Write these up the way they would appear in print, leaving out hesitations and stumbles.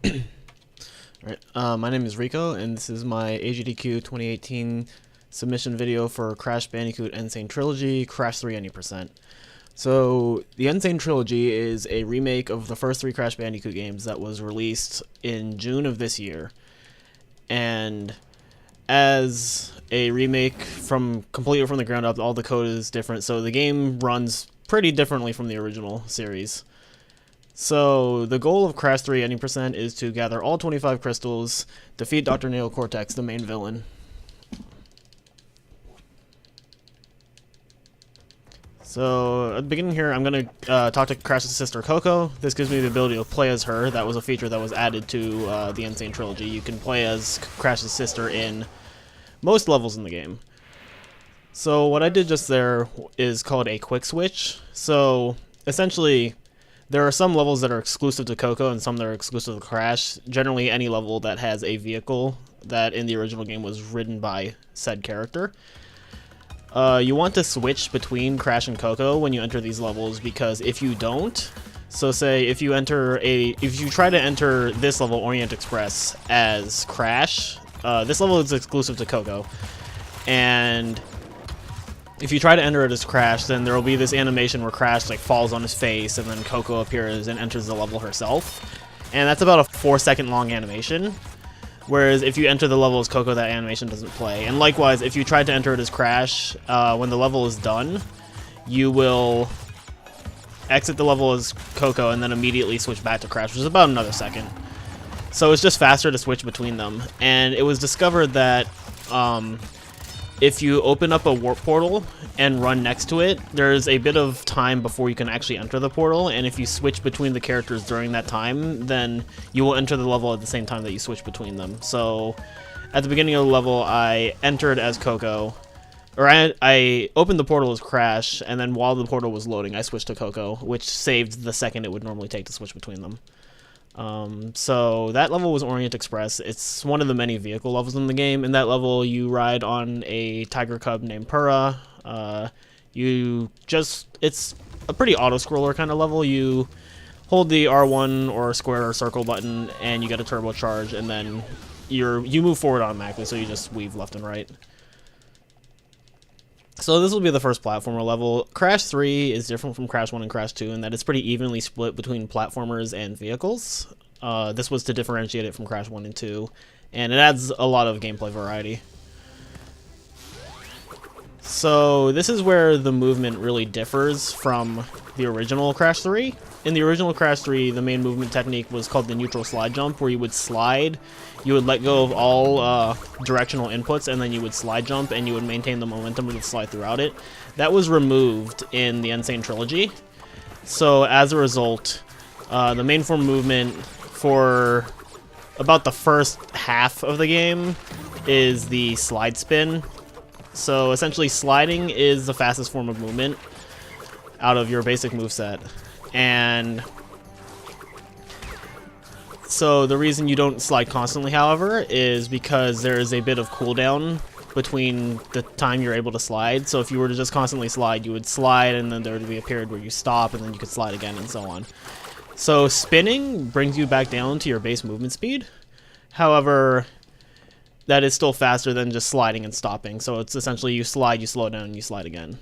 Alright, my name is Riko, and this is my AGDQ 2018 submission video for Crash Bandicoot N Sane Trilogy, Crash 3 Any %. So, the N Sane Trilogy is a remake of the first three Crash Bandicoot games that was released in June of this year. And as a remake completely from the ground up, all the code is different, so the game runs pretty differently from the original series. So, the goal of Crash 3 Any % is to gather all 25 crystals, defeat Dr. Neocortex, the main villain. So, at the beginning here, I'm going to talk to Crash's sister, Coco. This gives me the ability to play as her. That was a feature that was added to the N Sane Trilogy. You can play as Crash's sister in most levels in the game. So, what I did just there is called a quick switch. So, essentially, there are some levels that are exclusive to Coco and some that are exclusive to Crash. Generally, any level that has a vehicle that in the original game was ridden by said character. You want to switch between Crash and Coco when you enter these levels, because if you don't, so say if you try to enter this level, Orient Express, as Crash, this level is exclusive to Coco, and if you try to enter it as Crash, then there will be this animation where Crash falls on his face, and then Coco appears and enters the level herself. And that's about a 4-second long animation. Whereas if you enter the level as Coco, that animation doesn't play. And likewise, if you tried to enter it as Crash, when the level is done, you will exit the level as Coco and then immediately switch back to Crash, which is about another second. So it's just faster to switch between them. And it was discovered that if you open up a warp portal and run next to it, there's a bit of time before you can actually enter the portal, and if you switch between the characters during that time, then you will enter the level at the same time that you switch between them. So, at the beginning of the level, I entered as Coco, or I opened the portal as Crash, and then while the portal was loading, I switched to Coco, which saved the second it would normally take to switch between them. So that level was Orient Express. It's one of the many vehicle levels in the game. In that level, you ride on a tiger cub named Purah. It's a pretty auto-scroller kind of level. You hold the R1 or square or circle button, and you get a turbocharge, and then you move forward automatically, so you just weave left and right. So this will be the first platformer level. Crash 3 is different from Crash 1 and Crash 2 in that it's pretty evenly split between platformers and vehicles. This was to differentiate it from Crash 1 and 2, and it adds a lot of gameplay variety. So this is where the movement really differs from the original Crash 3. In the original Crash 3, the main movement technique was called the neutral slide jump, where you would slide, you would let go of all directional inputs, and then you would slide jump, and you would maintain the momentum of the slide throughout it. That was removed in the N Sane Trilogy. So as a result, the main form movement for about the first half of the game is the slide spin. So essentially, sliding is the fastest form of movement out of your basic moveset. And so the reason you don't slide constantly, however, is because there is a bit of cooldown between the time you're able to slide. So if you were to just constantly slide, you would slide, and then there would be a period where you stop, and then you could slide again, and so on. So spinning brings you back down to your base movement speed. However, that is still faster than just sliding and stopping. So it's essentially you slide, you slow down, and you slide again.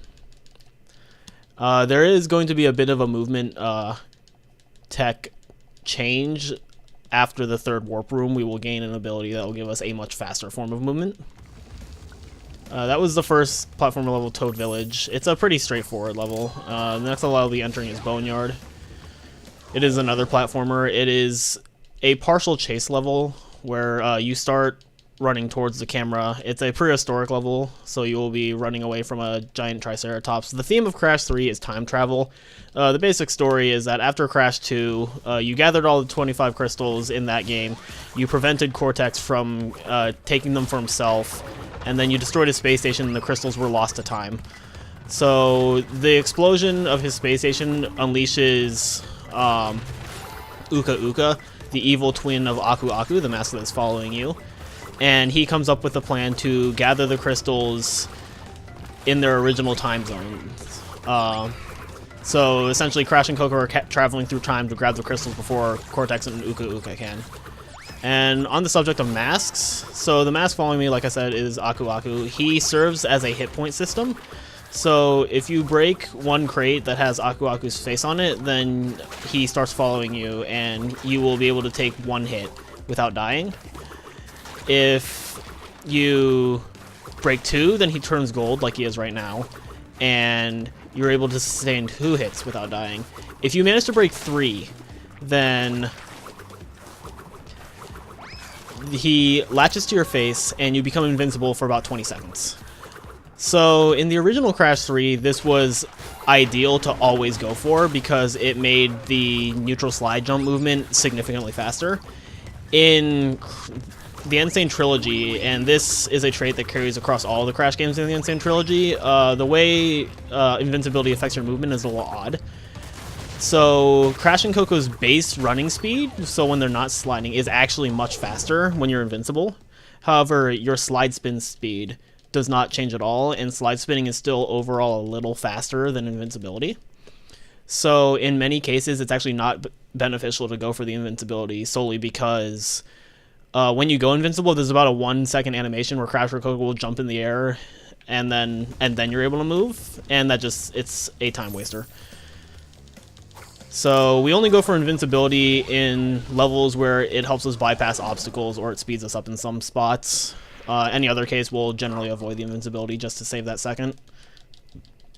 There is going to be a bit of a movement tech change. After the third warp room, we will gain an ability that will give us a much faster form of movement. That was the first platformer level, Toad Village. It's a pretty straightforward level. The next level I'll be entering is Boneyard. It is another platformer. It is a partial chase level where you start running towards the camera. It's a prehistoric level, so you will be running away from a giant Triceratops. The theme of Crash 3 is time travel. The basic story is that after Crash 2, you gathered all the 25 crystals in that game, you prevented Cortex from taking them for himself, and then you destroyed his space station and the crystals were lost to time. So the explosion of his space station unleashes Uka Uka, the evil twin of Aku Aku, the mask that's following you. And he comes up with a plan to gather the crystals in their original time zones. So essentially, Crash and Coco are traveling through time to grab the crystals before Cortex and Uka Uka can. And on the subject of masks, so the mask following me, like I said, is Aku Aku. He serves as a hit point system. So if you break one crate that has Aku Aku's face on it, then he starts following you, and you will be able to take one hit without dying. If you break two, then he turns gold like he is right now, and you're able to sustain 2 hits without dying. If you manage to break 3, then he latches to your face and you become invincible for about 20 seconds. So in the original Crash 3, this was ideal to always go for because it made the neutral slide jump movement significantly faster. In the Insane Trilogy, and this is a trait that carries across all the Crash games in the Insane Trilogy, the way invincibility affects your movement is a little odd. So Crash and Coco's base running speed, so when they're not sliding, is actually much faster when you're invincible. However, your slide spin speed does not change at all, and slide spinning is still overall a little faster than invincibility. So in many cases, it's actually not beneficial to go for the invincibility solely because when you go invincible, there's about a 1-second animation where Crash or Coco will jump in the air, and then you're able to move, and it's a time waster. So we only go for invincibility in levels where it helps us bypass obstacles or it speeds us up in some spots. Any other case, we'll generally avoid the invincibility just to save that second.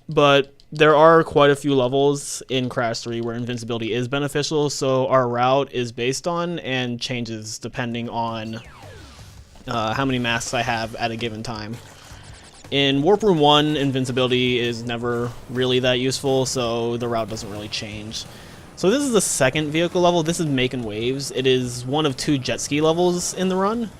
But there are quite a few levels in Crash 3 where invincibility is beneficial, so our route is based on and changes depending on how many masks I have at a given time. In Warp Room 1, invincibility is never really that useful, so the route doesn't really change. So this is the second vehicle level. This is Making Waves. It is one of 2 jet ski levels in the run.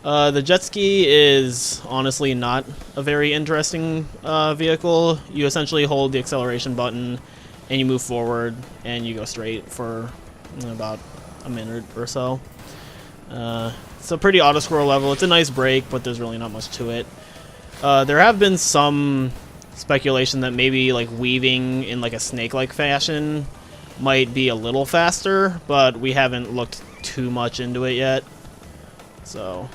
The jet ski is honestly not a very interesting vehicle. You essentially hold the acceleration button and you move forward and you go straight for about a minute or so. It's a pretty auto-scroll level. It's a nice break, but there's really not much to it. There have been some speculation that maybe like weaving in like a snake-like fashion might be a little faster, but we haven't looked too much into it yet. So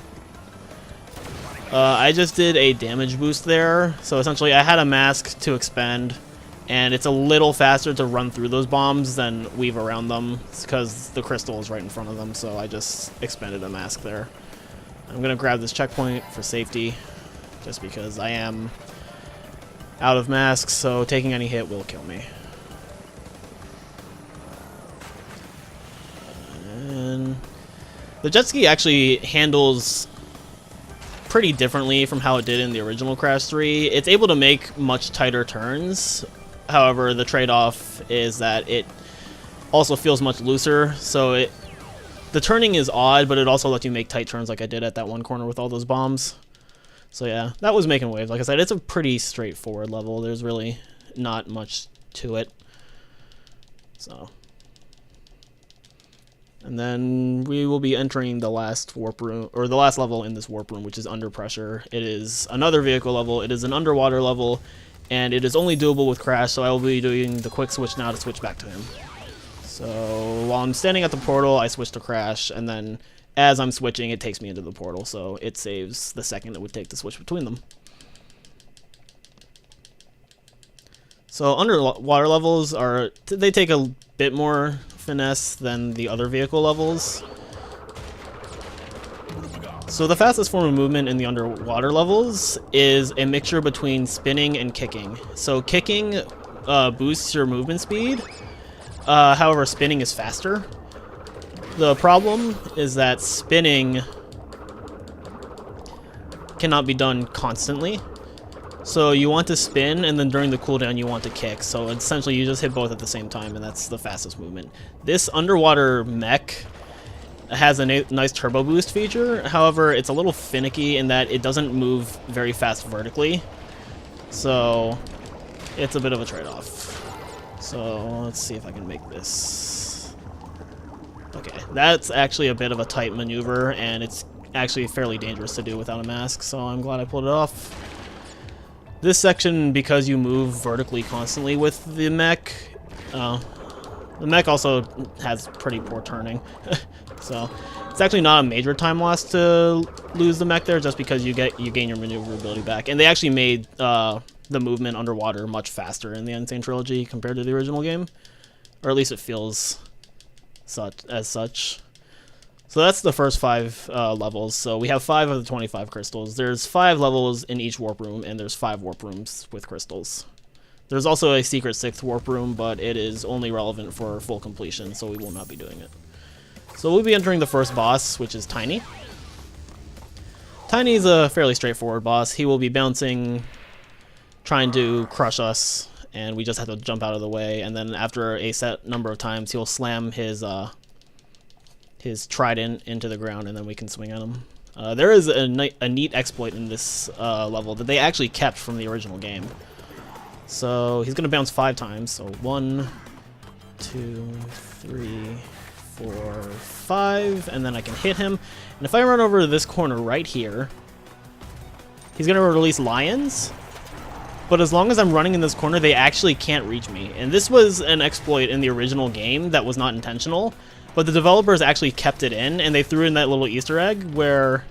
I just did a damage boost there. So essentially I had a mask to expend, and it's a little faster to run through those bombs than weave around them because the crystal is right in front of them, so I just expended a mask there. I'm gonna grab this checkpoint for safety just because I am out of masks, so taking any hit will kill me. And the jet ski actually handles pretty differently from how it did in the original Crash 3. It's able to make much tighter turns. However, the trade-off is that it also feels much looser. So the turning is odd, but it also lets you make tight turns like I did at that one corner with all those bombs. So yeah, that was Making Waves. Like I said, it's a pretty straightforward level. There's really not much to it. So, and then we will be entering the last warp room, or the last level in this warp room, which is Under Pressure. It is another vehicle level. It is an underwater level, and it is only doable with Crash, so I will be doing the quick switch now to switch back to him. So while I'm standing at the portal, I switch to Crash, and then as I'm switching, it takes me into the portal, so it saves the second it would take to switch between them. So underwater levels they take a bit more finesse than the other vehicle levels. So the fastest form of movement in the underwater levels is a mixture between spinning and kicking. So kicking boosts your movement speed, however spinning is faster. The problem is that spinning cannot be done constantly. So you want to spin, and then during the cooldown you want to kick. So essentially you just hit both at the same time, and that's the fastest movement. This underwater mech has a nice turbo boost feature. However, it's a little finicky in that it doesn't move very fast vertically. So it's a bit of a trade-off. So let's see if I can make this. Okay, that's actually a bit of a tight maneuver, and it's actually fairly dangerous to do without a mask, so I'm glad I pulled it off. This section, because you move vertically constantly with the mech, the mech also has pretty poor turning. So it's actually not a major time loss to lose the mech there, just because you gain your maneuverability back. And they actually made the movement underwater much faster in the Insane Trilogy compared to the original game, or at least it feels as such. So that's the first 5 levels. So we have 5 of the 25 crystals. There's 5 levels in each warp room, and there's 5 warp rooms with crystals. There's also a secret 6th warp room, but it is only relevant for full completion, so we will not be doing it. So we'll be entering the first boss, which is Tiny. Tiny is a fairly straightforward boss. He will be bouncing, trying to crush us, and we just have to jump out of the way. And then after a set number of times, he'll slam his trident into the ground, and then we can swing at him. There is a neat exploit in this level that they actually kept from the original game. So he's going to bounce 5 times. So 1, 2, 3, 4, 5, and then I can hit him. And if I run over to this corner right here, he's going to release lions. But as long as I'm running in this corner, they actually can't reach me. And this was an exploit in the original game that was not intentional, but the developers actually kept it in, and they threw in that little Easter egg where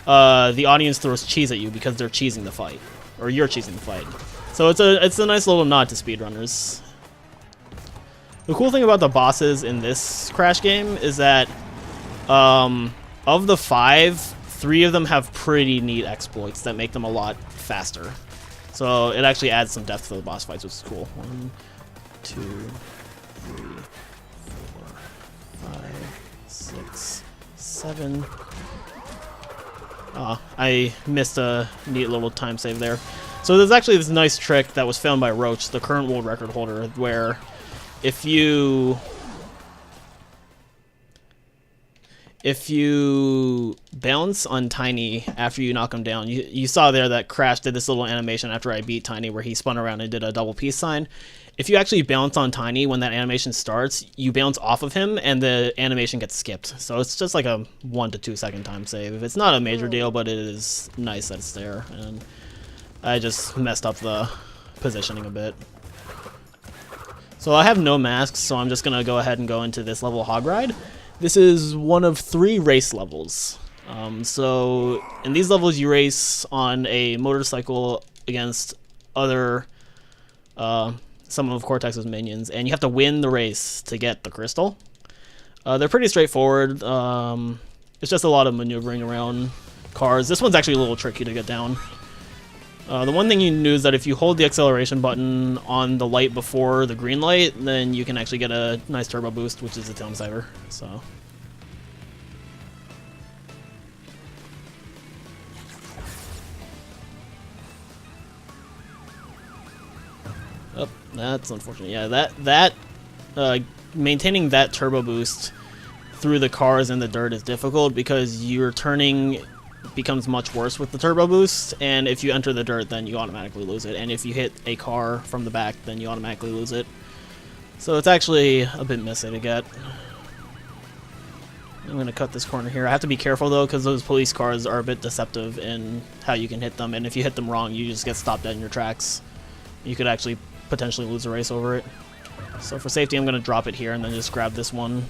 the audience throws cheese at you because they're cheesing the fight, or you're cheesing the fight. So it's a nice little nod to speedrunners. The cool thing about the bosses in this Crash game is that of the 5, 3 of them have pretty neat exploits that make them a lot faster. So it actually adds some depth to the boss fights, which is cool. 1, 2, 3, 4, 5, 6, 7. I missed a neat little time save there. So there's actually this nice trick that was found by Roach, the current world record holder, where if you bounce on Tiny after you knock him down, you saw there that Crash did this little animation after I beat Tiny where he spun around and did a double peace sign. If you actually bounce on Tiny when that animation starts, you bounce off of him and the animation gets skipped. So it's just like a 1 to 2 second time save. It's not a major deal, but it is nice that it's there. And I just messed up the positioning a bit. So I have no masks, so I'm just going to go ahead and go into this level Hog Ride. This is one of 3 race levels. So in these levels you race on a motorcycle against other some of Cortex's minions, and you have to win the race to get the crystal. They're pretty straightforward. It's just a lot of maneuvering around cars. This one's actually a little tricky to get down. The one thing you can do is that if you hold the acceleration button on the light before the green light, then you can actually get a nice turbo boost, which is a time saver. So. Oh, that's unfortunate. Yeah, maintaining that turbo boost through the cars and the dirt is difficult because your turning becomes much worse with the turbo boost, and if you enter the dirt, then you automatically lose it, and if you hit a car from the back, then you automatically lose it. So it's actually a bit messy to get. I'm going to cut this corner here. I have to be careful though, because those police cars are a bit deceptive in how you can hit them, and if you hit them wrong, you just get stopped dead in your tracks. You could actually potentially lose a race over it. So for safety, I'm going to drop it here and then just grab this one.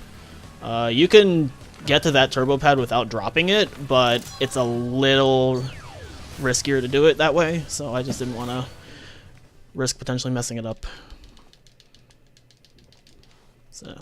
You can get to that turbo pad without dropping it, but it's a little riskier to do it that way, so I just didn't want to risk potentially messing it up. So.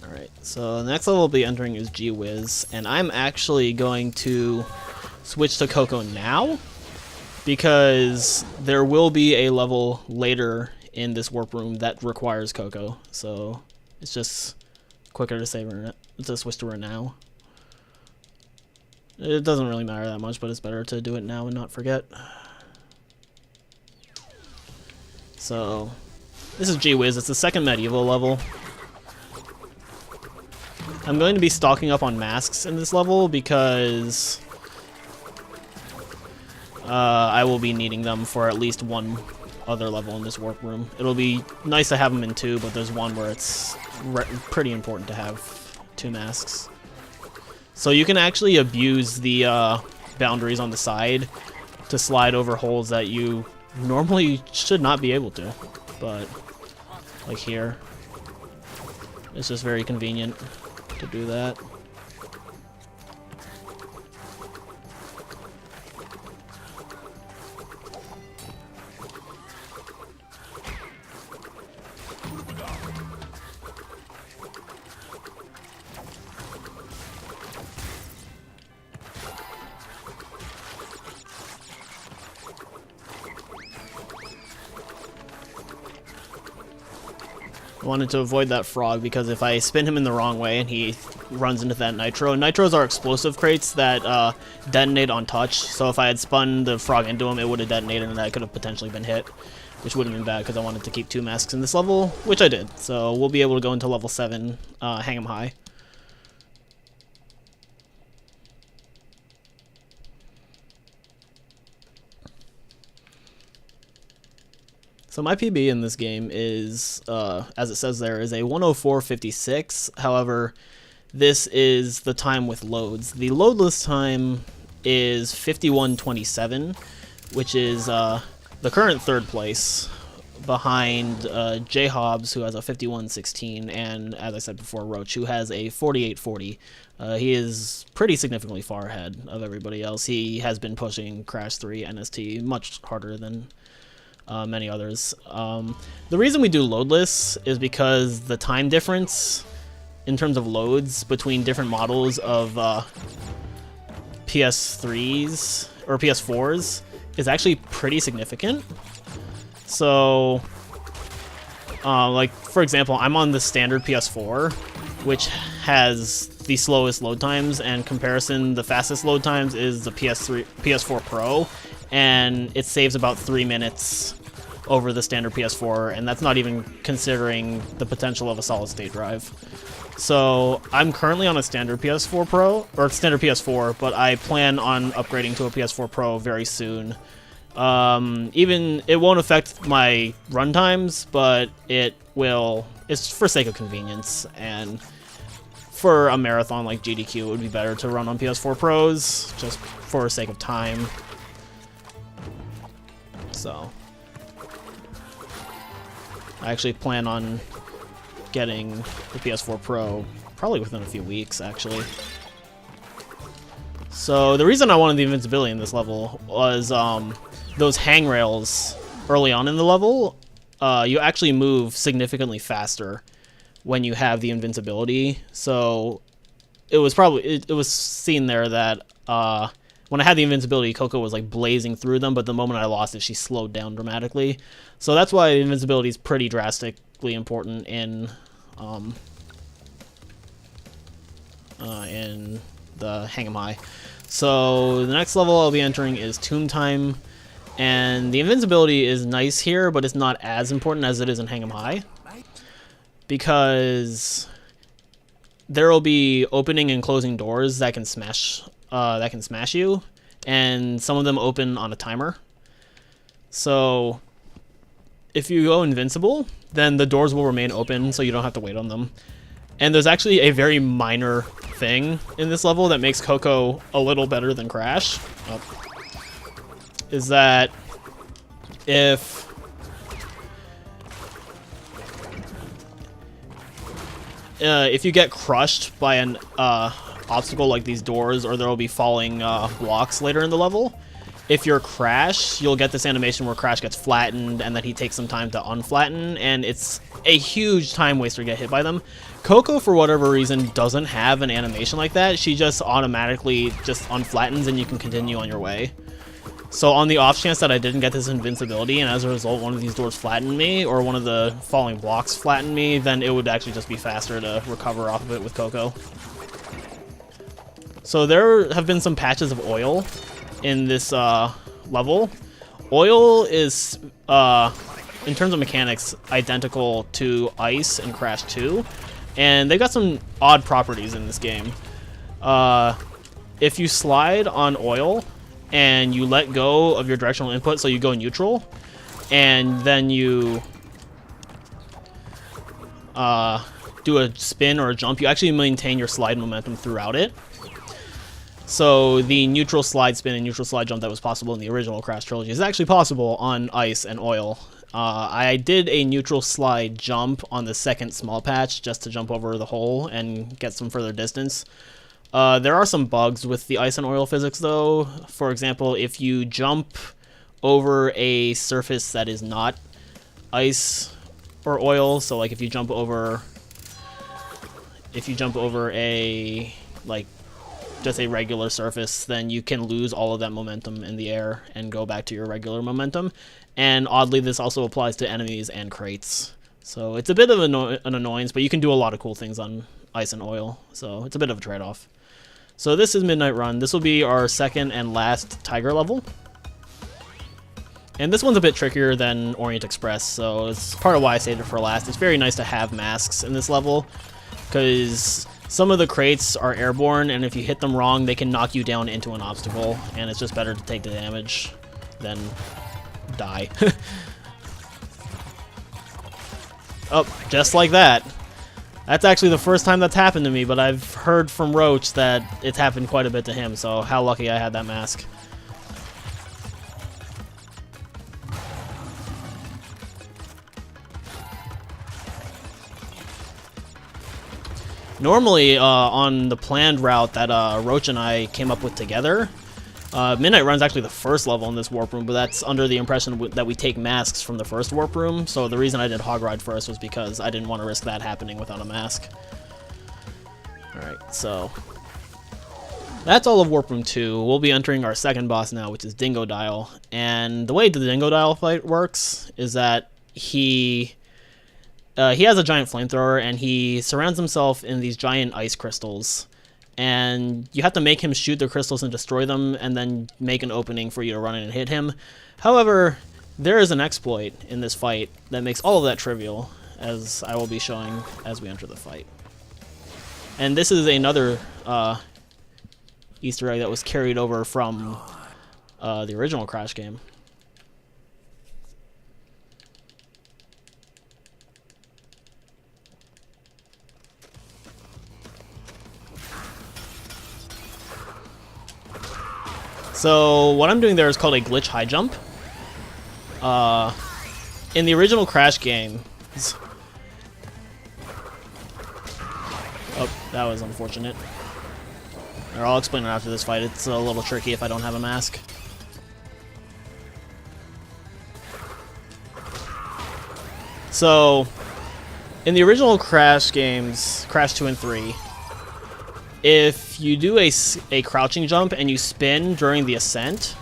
Alright, so the next level we'll be entering is G-Wiz, and I'm actually going to switch to Coco now, because there will be a level later in this warp room that requires Coco, so it's just quicker to save her, to switch to her now. It doesn't really matter that much, but it's better to do it now and not forget. So, this is G-Wiz, it's the second medieval level. I'm going to be stocking up on masks in this level because I will be needing them for at least one other level in this warp room. It'll be nice to have them in 2, but there's one where it's pretty important to have 2 2 masks. So you can actually abuse the boundaries on the side to slide over holes that you normally should not be able to. But, like here, it's just very convenient to do that. I wanted to avoid that frog because if I spin him in the wrong way and he runs into that nitro. Nitros are explosive crates that detonate on touch, so if I had spun the frog into him, it would have detonated and I could have potentially been hit, which would have been bad because I wanted to keep 2 masks in this level, which I did. So we'll be able to go into level 7, hang him high. So my PB in this game is, as it says there, is a 104.56. However, this is the time with loads. The loadless time is 51.27, which is the current 3rd place behind JHobz, who has a 51.16, and as I said before, Roach, who has a 48.40. He is pretty significantly far ahead of everybody else. He has been pushing Crash 3 NST much harder than many others. The reason we do loadless is because the time difference in terms of loads between different models of PS3s or PS4s is actually pretty significant. So, like, for example, I'm on the standard PS4, which has the slowest load times, and comparison, the fastest load times is the PS4 Pro, and it saves about 3 minutes over the standard PS4, and that's not even considering the potential of a solid-state drive. So I'm currently on a standard PS4 Pro, or standard PS4, but I plan on upgrading to a PS4 Pro very soon. Even it won't affect my run times, but it will. It's for sake of convenience, and for a marathon like GDQ, it would be better to run on PS4 Pros just for sake of time. So I actually plan on getting the PS4 Pro probably within a few weeks, actually. So the reason I wanted the invincibility in this level was those hangrails early on in the level. You actually move significantly faster when you have the invincibility. So it was it was seen there that when I had the invincibility, Coco was like blazing through them, but the moment I lost it, she slowed down dramatically. So that's why invincibility is pretty drastically important in the Hang 'em High. So the next level I'll be entering is Tomb Time, and the invincibility is nice here, but it's not as important as it is in Hang 'em High, because there will be opening and closing doors that can smash you, and some of them open on a timer. So if you go invincible, then the doors will remain open, so you don't have to wait on them. And there's actually a very minor thing in this level that makes Coco a little better than Crash. Is that if you get crushed by an obstacle like these doors, or there will be falling blocks later in the level, if you're Crash, you'll get this animation where Crash gets flattened and then he takes some time to unflatten, and it's a huge time waster to get hit by them. Coco, for whatever reason, doesn't have an animation like that. She just automatically just unflattens and you can continue on your way. So on the off chance that I didn't get this invincibility, and as a result one of these doors flattened me, or one of the falling blocks flattened me, then it would actually just be faster to recover off of it with Coco. So there have been some patches of oil in this level. Oil is, in terms of mechanics, identical to ice in Crash 2, and they've got some odd properties in this game. If you slide on oil and you let go of your directional input, so you go neutral, and then you do a spin or a jump, you actually maintain your slide momentum throughout it. So the neutral slide spin and neutral slide jump that was possible in the original Crash Trilogy is actually possible on ice and oil. I did a neutral slide jump on the second small patch just to jump over the hole and get some further distance. There are some bugs with the ice and oil physics though. For example, if you jump over a surface that is not ice or oil, so like if you jump over a just a regular surface, then you can lose all of that momentum in the air and go back to your regular momentum. And oddly, this also applies to enemies and crates. So it's a bit of an annoyance, but you can do a lot of cool things on ice and oil, so it's a bit of a trade-off. So this is Midnight Run. This will be our second and last Tiger level. And this one's a bit trickier than Orient Express, so it's part of why I saved it for last. It's very nice to have masks in this level, because some of the crates are airborne, and if you hit them wrong, they can knock you down into an obstacle, and it's just better to take the damage than die. Oh, just like that. That's actually the first time that's happened to me, but I've heard from Roach that it's happened quite a bit to him, so how lucky I had that mask. Normally, on the planned route that Roach and I came up with together, Midnight Run's actually the first level in this warp room, but that's under the impression that we take masks from the first warp room, so the reason I did Hog Ride first was because I didn't want to risk that happening without a mask. Alright, so that's all of Warp Room 2. We'll be entering our second boss now, which is Dingodile, and the way the Dingodile fight works is that he has a giant flamethrower, and he surrounds himself in these giant ice crystals. And you have to make him shoot the crystals and destroy them, and then make an opening for you to run in and hit him. However, there is an exploit in this fight that makes all of that trivial, as I will be showing as we enter the fight. And this is another Easter egg that was carried over from the original Crash game. So what I'm doing there is called a glitch high jump. In the original Crash game... Oh, that was unfortunate. I'll explain it after this fight. It's a little tricky if I don't have a mask. So, in the original Crash games, Crash 2 and 3, if you do a crouching jump and you spin during the ascent,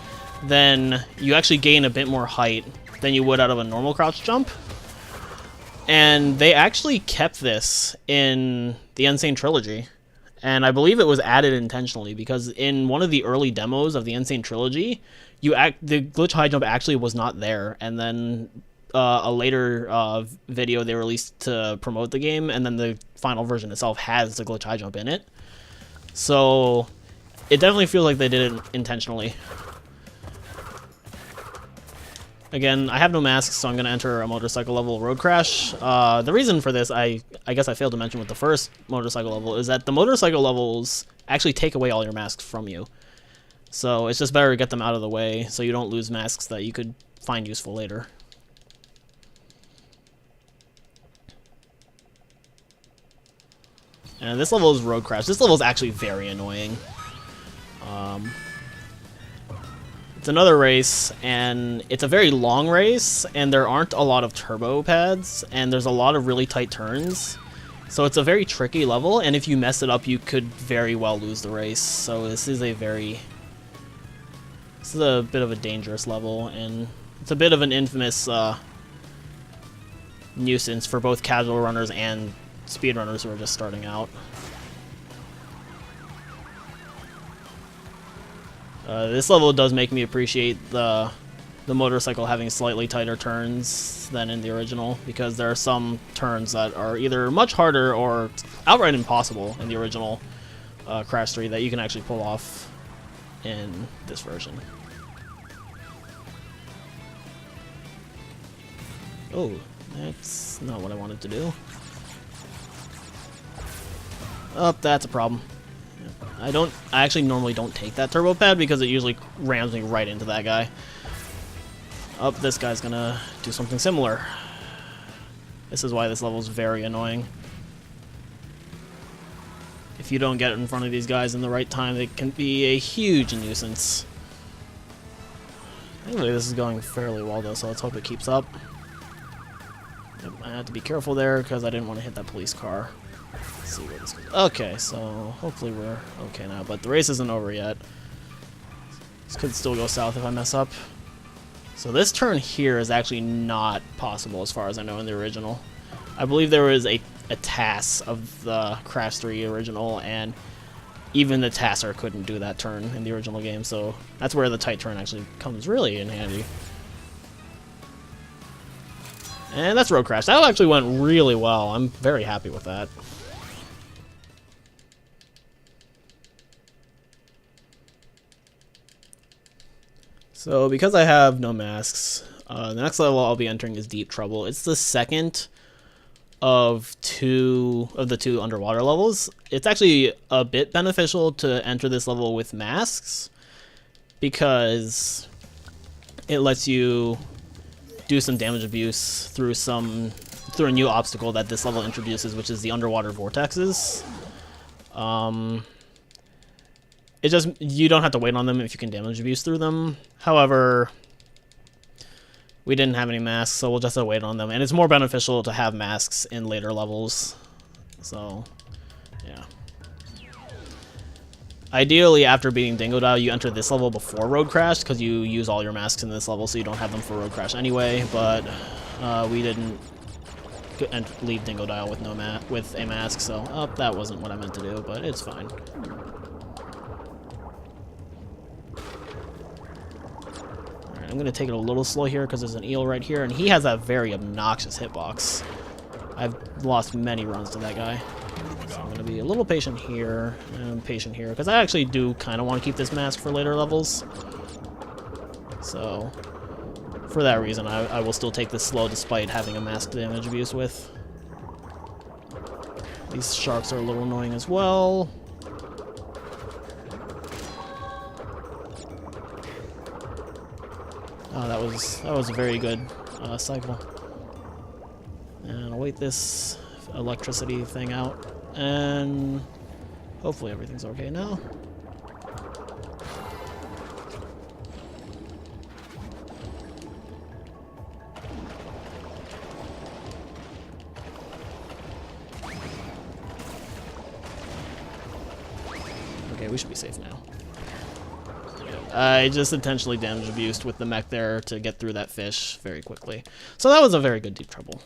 then you actually gain a bit more height than you would out of a normal crouch jump. And they actually kept this in the Sane Trilogy. And I believe it was added intentionally, because in one of the early demos of the Sane Trilogy, the glitch high jump actually was not there. And then a later video they released to promote the game, and then the final version itself has the glitch high jump in it. So it definitely feels like they did it intentionally. Again, I have no masks, so I'm going to enter a motorcycle level road crash. The reason for this, I guess I failed to mention with the first motorcycle level, is that the motorcycle levels actually take away all your masks from you. So it's just better to get them out of the way so you don't lose masks that you could find useful later. And this level is road crash. This level is actually very annoying. It's another race, and it's a very long race, and there aren't a lot of turbo pads, and there's a lot of really tight turns. So it's a very tricky level, and if you mess it up, you could very well lose the race. So this is a bit of a dangerous level, and it's a bit of an infamous nuisance for both casual runners and speedrunners who are just starting out. This level does make me appreciate the motorcycle having slightly tighter turns than in the original, because there are some turns that are either much harder or outright impossible in the original Crash 3 that you can actually pull off in this version. Oh, that's not what I wanted to do. Oh, that's a problem. I actually normally don't take that turbo pad because it usually rams me right into that guy. Oh, this guy's gonna do something similar. This is why this level is very annoying. If you don't get in front of these guys in the right time, it can be a huge nuisance. Anyway, this is going fairly well though, so let's hope it keeps up. I have to be careful there because I didn't want to hit that police car. Let's see where this goes. Okay, so hopefully we're okay now, but the race isn't over yet. This could still go south if I mess up. So this turn here is actually not possible as far as I know in the original. I believe there was a TAS of the Crash 3 original, and even the TASer couldn't do that turn in the original game, so that's where the tight turn actually comes really in handy. And that's Road Crash. That actually went really well. I'm very happy with that. So because I have no masks, the next level I'll be entering is Deep Trouble. It's the second of the two underwater levels. It's actually a bit beneficial to enter this level with masks because it lets you do some damage abuse through a new obstacle that this level introduces, which is the underwater vortexes. You don't have to wait on them if you can damage abuse through them. However, we didn't have any masks, so we'll just have to wait on them. And it's more beneficial to have masks in later levels. So, yeah. Ideally, after beating Dingodile, you enter this level before Road Crash, because you use all your masks in this level, so you don't have them for Road Crash anyway. But we didn't leave Dingodile with a mask, so that wasn't what I meant to do, but it's fine. I'm going to take it a little slow here because there's an eel right here, and he has that very obnoxious hitbox. I've lost many runs to that guy. So I'm going to be a little patient here, and patient here, because I actually do kind of want to keep this mask for later levels. So, for that reason, I will still take this slow despite having a mask damage abuse with. These sharks are a little annoying as well. Oh, that was a very good cycle. And I'll wait this electricity thing out, and hopefully everything's okay now. Okay, we should be safe now. I just intentionally damage abused with the mech there to get through that fish very quickly. So that was a very good Deep Trouble.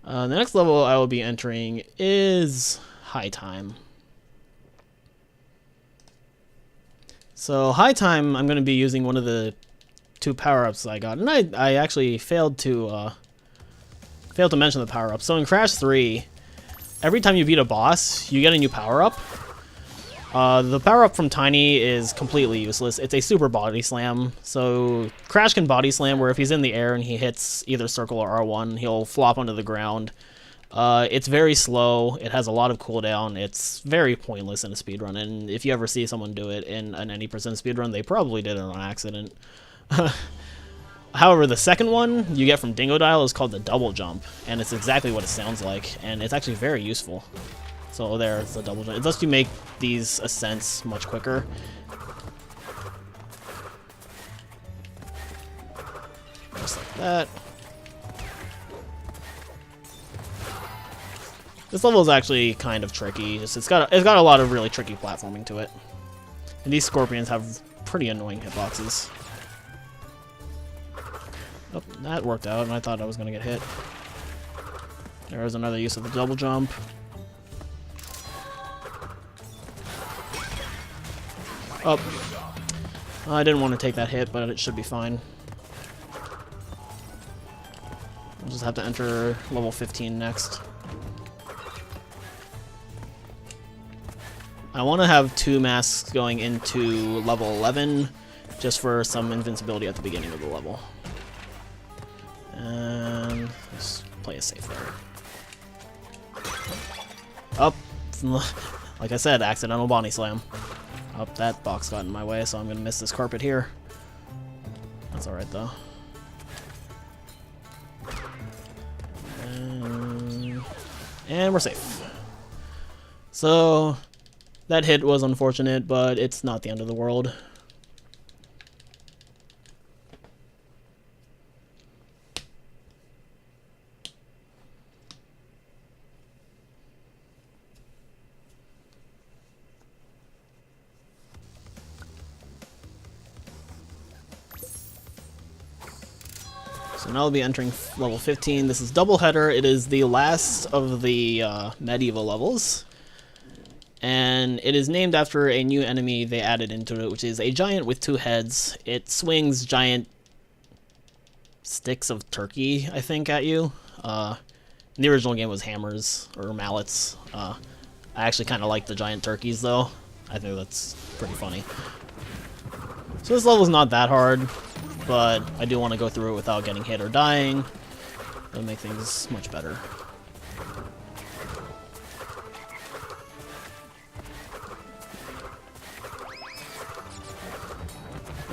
The next level I will be entering is High Time. So High Time, I'm going to be using one of the two power-ups I got. And I actually failed to mention the power-up. So in Crash 3, every time you beat a boss, you get a new power-up. The power-up from Tiny is completely useless. It's a super body slam. So Crash can body slam where if he's in the air and he hits either circle or R1, he'll flop onto the ground. It's very slow. It has a lot of cooldown. It's very pointless in a speedrun. And if you ever see someone do it in an 90% speedrun, they probably did it on accident. However, the second one you get from Dingodile is called the double jump. And it's exactly what it sounds like. And it's actually very useful. So there's the double jump. It lets you make these ascents much quicker. Just like that. This level is actually kind of tricky. It's got a lot of really tricky platforming to it. And these scorpions have pretty annoying hitboxes. Oh, that worked out, and I thought I was going to get hit. There was another use of the double jump. Oh, I didn't want to take that hit, but it should be fine. I'll just have to enter level 15 next. I want to have 2 masks going into level 11, just for some invincibility at the beginning of the level. And let's play it safe there. Oh, like I said, accidental body slam. Oh, that box got in my way, so I'm gonna miss this carpet here. That's alright though. And we're safe. So that hit was unfortunate, but it's not the end of the world. So now we'll be entering level 15. This is Doubleheader. It is the last of the medieval levels. And it is named after a new enemy they added into it, which is a giant with 2 heads. It swings giant sticks of turkey, I think, at you. In the original game was hammers, or mallets. I actually kind of like the giant turkeys, though. I think that's pretty funny. So this level's not that hard, but I do want to go through it without getting hit or dying. That'll make things much better.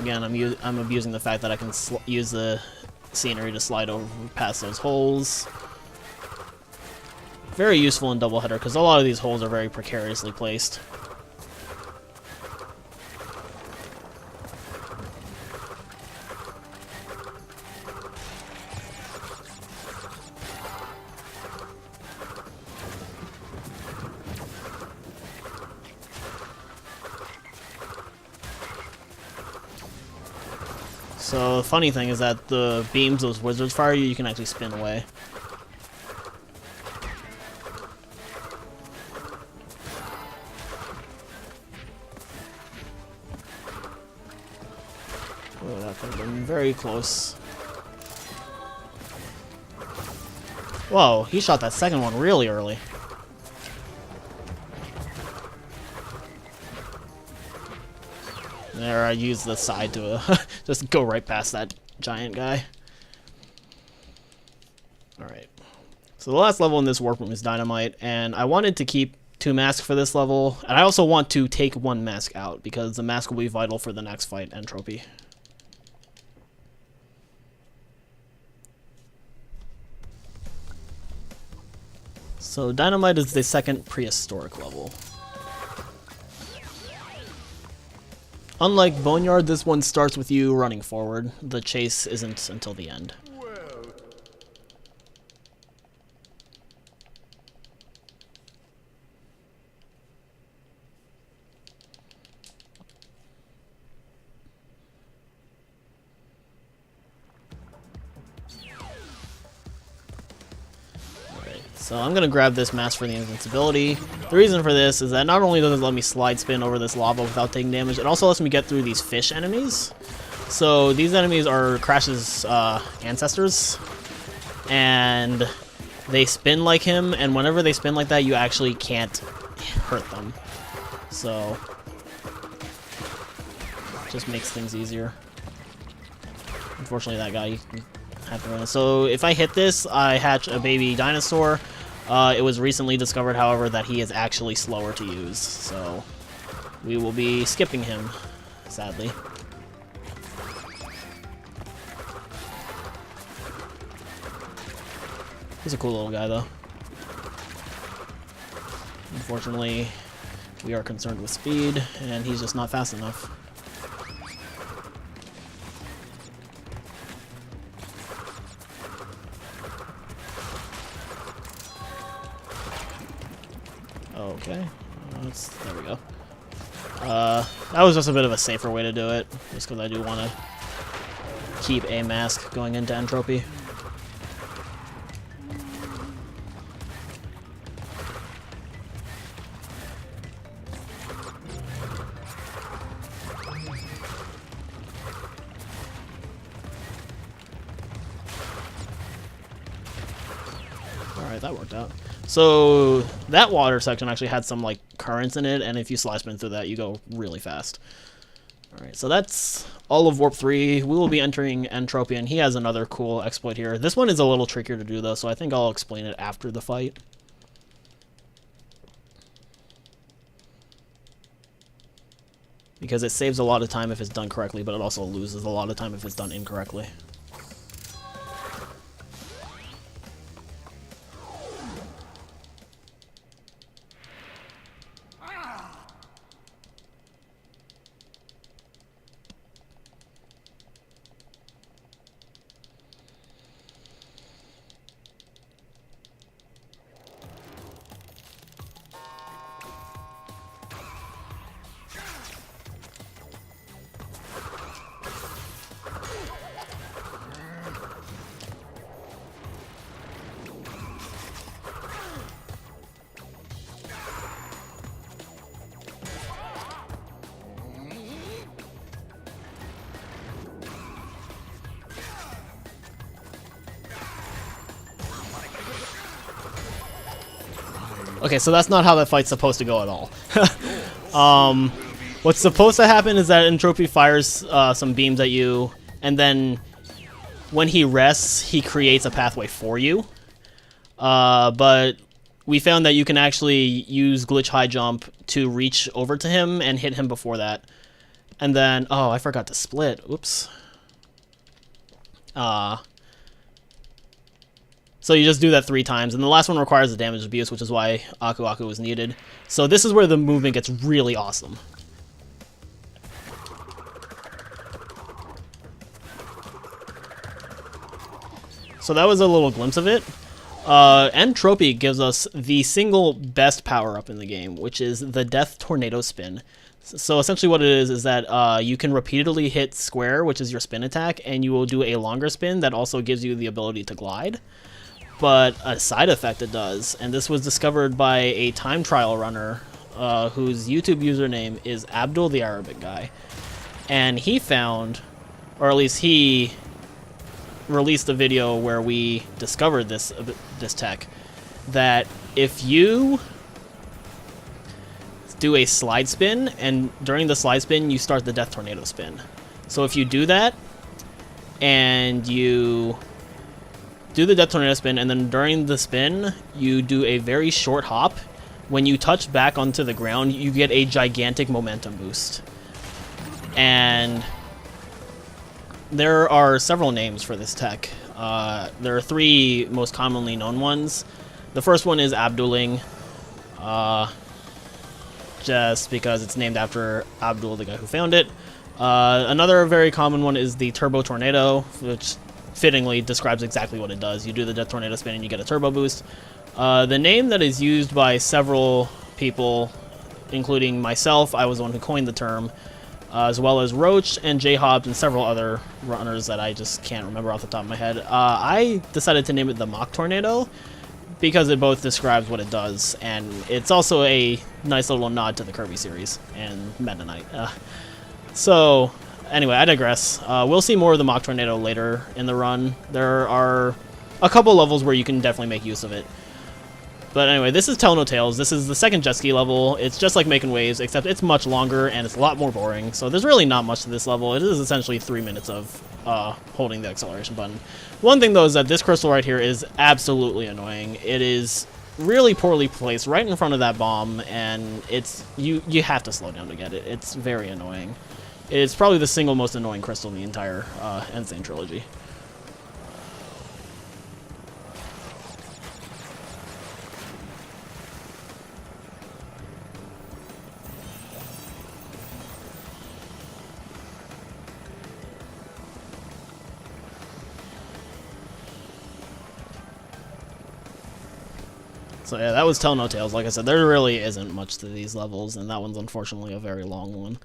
Again, I'm abusing the fact that I can use the scenery to slide over past those holes. Very useful in Doubleheader, because a lot of these holes are very precariously placed. So the funny thing is that the beams those wizards fire you can actually spin away. Oh, that could have been very close. Whoa, he shot that second one really early. There, I used the side to just go right past that giant guy. Alright. So the last level in this warp room is Dynamite, and I wanted to keep 2 masks for this level, and I also want to take 1 mask out, because the mask will be vital for the next fight, Entropy. So Dynamite is the second prehistoric level. Unlike Boneyard, this one starts with you running forward. The chase isn't until the end. So I'm going to grab this mask for the invincibility. The reason for this is that not only does it let me slide spin over this lava without taking damage, it also lets me get through these fish enemies. So these enemies are Crash's ancestors, and they spin like him, and whenever they spin like that, you actually can't hurt them. So it just makes things easier. Unfortunately, that guy, you have to run it. So if I hit this, I hatch a baby dinosaur. It was recently discovered, however, that he is actually slower to use, so we will be skipping him, sadly. He's a cool little guy, though. Unfortunately, we are concerned with speed, and he's just not fast enough. Okay, there we go. That was just a bit of a safer way to do it, just because I do want to keep a mask going into Entropy. Alright, that worked out. So that water section actually had some like currents in it, and if you slide spin through that, you go really fast. Alright, so that's all of Warp 3. We will be entering Entropy, and he has another cool exploit here. This one is a little trickier to do, though, so I think I'll explain it after the fight. because it saves a lot of time if it's done correctly, but it also loses a lot of time if it's done incorrectly. Okay, so that's not how that fight's supposed to go at all. What's supposed to happen is that Entropy fires some beams at you, and then when he rests, he creates a pathway for you. But we found that you can actually use glitch high jump to reach over to him and hit him before that. And then, oh, I forgot to split. Oops. So you just do that 3 times, and the last one requires a damage abuse, which is why Aku Aku was needed. So this is where the movement gets really awesome. So that was a little glimpse of it. Entropy gives us the single best power-up in the game, which is the Death Tornado Spin. So essentially what it is that you can repeatedly hit square, which is your spin attack, and you will do a longer spin that also gives you the ability to glide. But a side effect it does, and this was discovered by a time trial runner whose YouTube username is Abdul the Arabic Guy. And he found, or at least he released a video where we discovered this tech, that if you do a slide spin, and during the slide spin you start the Death Tornado Spin. So if you do that, and you do the Death Tornado Spin, and then during the spin you do a very short hop, when you touch back onto the ground you get a gigantic momentum boost. And there are several names for this tech. There are 3 most commonly known ones. The first one is Abduling, just because it's named after Abdul, the guy who found it. Another very common one is the Turbo Tornado, which fittingly describes exactly what it does. You do the Death Tornado Spin and you get a turbo boost. The name that is used by several people, including myself, I was the one who coined the term, as well as Roach and JHobz and several other runners that I just can't remember off the top of my head. I decided to name it the Mock Tornado because it both describes what it does, and it's also a nice little nod to the Kirby series and Meta Knight. So anyway, I digress. We'll see more of the Mock Tornado later in the run. There are a couple levels where you can definitely make use of it. But anyway, this is Tell No Tales. This is the second jet ski level. It's just like Making Waves, except it's much longer and it's a lot more boring. So there's really not much to this level. It is essentially 3 minutes of holding the acceleration button. One thing though is that this crystal right here is absolutely annoying. It is really poorly placed right in front of that bomb, and it's you have to slow down to get it. It's very annoying. It's probably the single most annoying crystal in the entire Sane Trilogy. So yeah, that was Tell No Tales. Like I said, there really isn't much to these levels, and that one's unfortunately a very long one.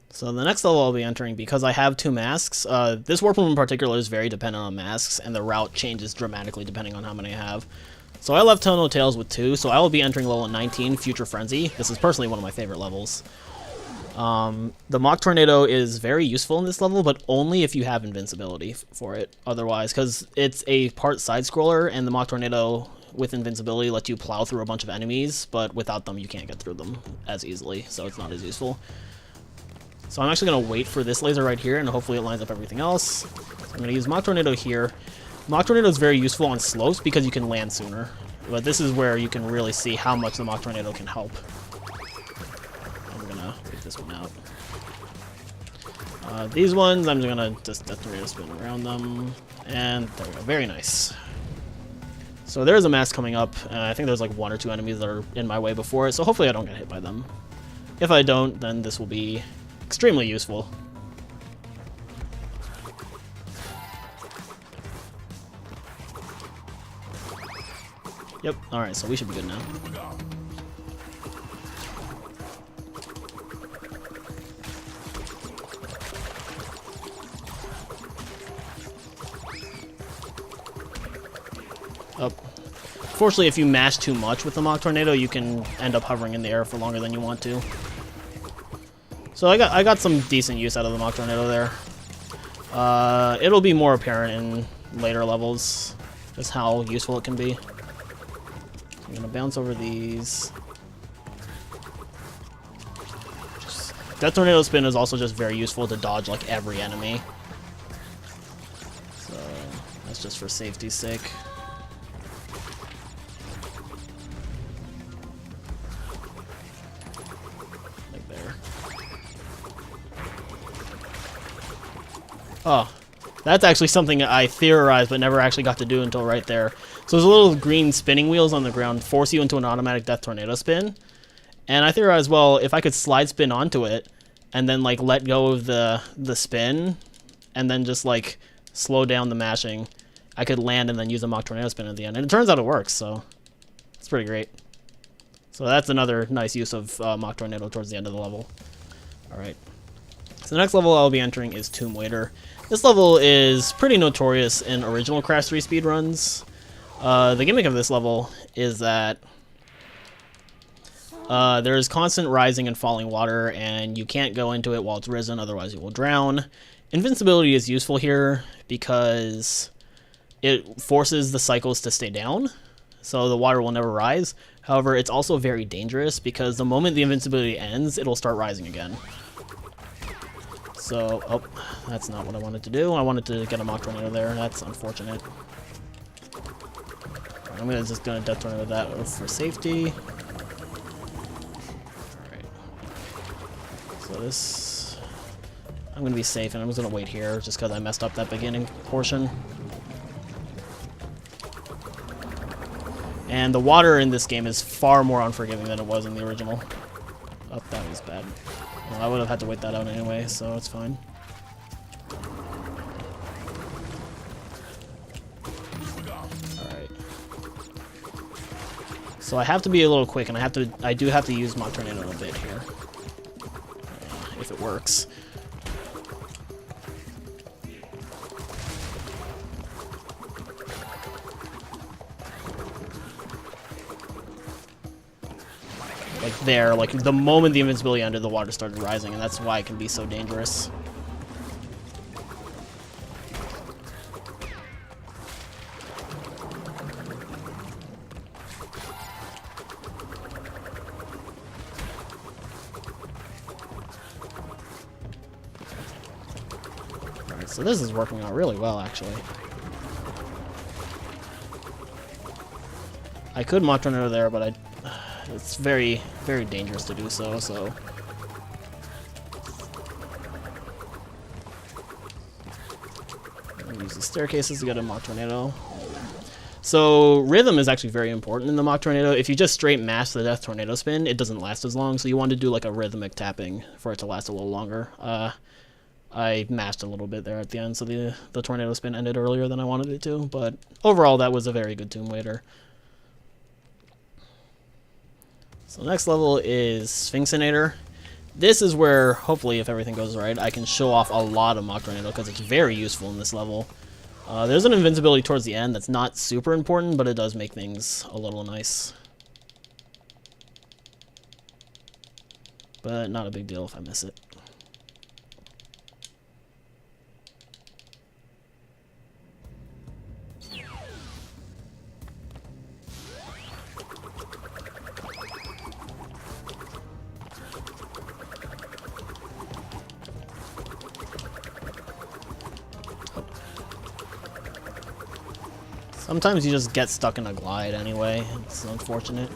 So the next level I'll be entering, because I have 2 masks, this warp room in particular is very dependent on masks, and the route changes dramatically depending on how many I have. So I left Tell No Tales with 2, so I will be entering level 19, Future Frenzy. This is personally one of my favorite levels. The Mock Tornado is very useful in this level, but only if you have invincibility for it. Otherwise, because it's a part side-scroller, and the Mock Tornado with invincibility lets you plow through a bunch of enemies, but without them you can't get through them as easily, so it's not as useful. So I'm actually going to wait for this laser right here, and hopefully it lines up everything else. So I'm going to use Mach Tornado here. Mach Tornado is very useful on slopes because you can land sooner. But this is where you can really see how much the Mach Tornado can help. I'm going to take this one out. These ones, I'm just going to just Death Tornado spin around them. And there we go. Very nice. So there's a mass coming up. I think there's like 1 or 2 enemies that are in my way before it, so hopefully I don't get hit by them. If I don't, then this will be extremely useful. Yep, alright, so we should be good now. Oh. Fortunately, if you mash too much with the Mach Tornado, you can end up hovering in the air for longer than you want to. So I got some decent use out of the Mach Tornado there. It'll be more apparent in later levels, just how useful it can be. I'm gonna bounce over these. Death Tornado Spin is also just very useful to dodge like every enemy. So that's just for safety's sake. Like there. Oh, that's actually something I theorized but never actually got to do until right there. So those little green spinning wheels on the ground force you into an automatic Death Tornado Spin. And I theorized, well, if I could slide spin onto it and then like let go of the spin and then just like slow down the mashing, I could land and then use a Mach Tornado Spin at the end. And it turns out it works, so it's pretty great. So that's another nice use of Mach Tornado towards the end of the level. Alright. So the next level I'll be entering is Tomb Waiter. This level is pretty notorious in original Crash 3 speedruns. The gimmick of this level is that there is constant rising and falling water, and you can't go into it while it's risen, otherwise you will drown. Invincibility is useful here because it forces the cycles to stay down, so the water will never rise. However, it's also very dangerous because the moment the invincibility ends, it'll start rising again. So, oh, that's not what I wanted to do. I wanted to get a Mach Tornado there. That's unfortunate. I'm just gonna Death Tornado that for safety. Alright. So this... I'm gonna be safe, and I'm just gonna wait here, just because I messed up that beginning portion. And the water in this game is far more unforgiving than it was in the original. Oh, that was bad. Well, I would have had to wait that out anyway, so it's fine. So I have to be a little quick, and I do have to use Mach Tornado a bit here, if it works. Like there, like the moment the invincibility ended, the water started rising, and that's why it can be so dangerous. So this is working out really well, actually. I could Mach Tornado there, but it's very, very dangerous to do so, so... I'm gonna use the staircases to get a Mach Tornado. So rhythm is actually very important in the Mach Tornado. If you just straight mash the Death Tornado Spin, it doesn't last as long, so you want to do like a rhythmic tapping for it to last a little longer. I mashed a little bit there at the end, so the Tornado Spin ended earlier than I wanted it to, but overall that was a very good Tomb Waiter. So next level is Sphinxinator. This is where, hopefully if everything goes right, I can show off a lot of Mach Tornado because it's very useful in this level. There's an invincibility towards the end that's not super important, but it does make things a little nice. But not a big deal if I miss it. Sometimes you just get stuck in a glide anyway. It's unfortunate.